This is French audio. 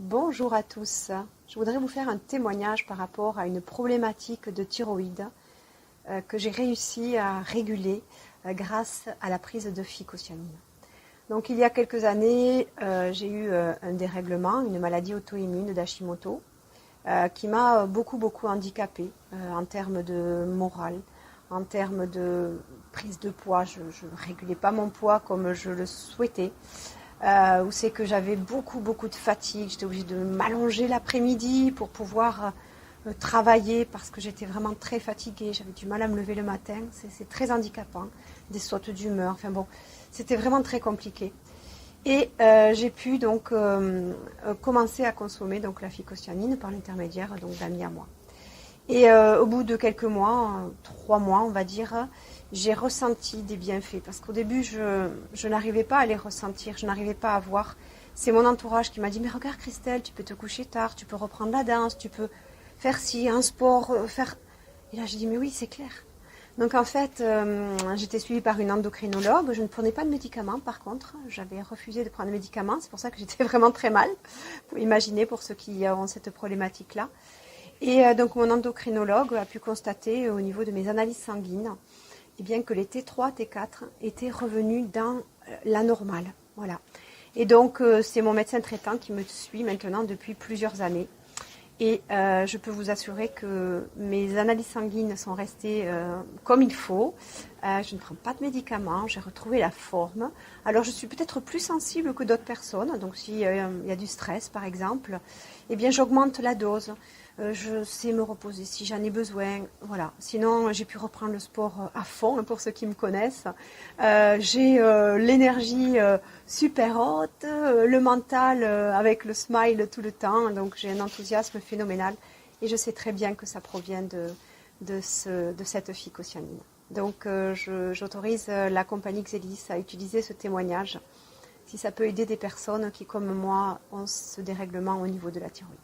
Bonjour à tous. Je voudrais vous faire un témoignage par rapport à une problématique de thyroïde que j'ai réussi à réguler grâce à la prise de phycocyanine. Donc il y a quelques années, j'ai eu un dérèglement, une maladie auto-immune d'Hashimoto qui m'a beaucoup handicapée en termes de morale, en termes de prise de poids. Je ne régulais pas mon poids comme je le souhaitais. Où c'est que j'avais beaucoup de fatigue, j'étais obligée de m'allonger l'après-midi pour pouvoir travailler parce que j'étais vraiment très fatiguée, j'avais du mal à me lever le matin, c'est très handicapant, des sautes d'humeur, enfin bon, c'était vraiment très compliqué. Et j'ai pu donc commencer à consommer donc la phycocyanine par l'intermédiaire d'amis à moi. Et au bout de quelques mois, 3 mois on va dire, j'ai ressenti des bienfaits. Parce qu'au début, je n'arrivais pas à les ressentir, je n'arrivais pas à voir. C'est mon entourage qui m'a dit, mais regarde Christelle, tu peux te coucher tard, tu peux reprendre la danse, tu peux faire ci, un sport, faire... Et là j'ai dit, mais oui, c'est clair. Donc en fait, j'étais suivie par une endocrinologue, je ne prenais pas de médicaments par contre, j'avais refusé de prendre de médicaments, c'est pour ça que j'étais vraiment très mal, pour imaginer pour ceux qui ont cette problématique-là. Et donc mon endocrinologue a pu constater au niveau de mes analyses sanguines eh bien, que les T3, T4 étaient revenus dans la normale. Voilà. Et donc c'est mon médecin traitant qui me suit maintenant depuis plusieurs années. Et je peux vous assurer que mes analyses sanguines sont restées comme il faut. Je ne prends pas de médicaments, j'ai retrouvé la forme. Alors je suis peut-être plus sensible que d'autres personnes. Donc s'il y a du stress par exemple, eh bien j'augmente la dose. Je sais me reposer si j'en ai besoin. Voilà. Sinon j'ai pu reprendre le sport à fond pour ceux qui me connaissent. J'ai l'énergie super haute, le mental avec le smile tout le temps. Donc j'ai un enthousiasme phénoménal et je sais très bien que ça provient de cette phycocyanine. Donc j'autorise la compagnie Xelis à utiliser ce témoignage si ça peut aider des personnes qui, comme moi, ont ce dérèglement au niveau de la thyroïde.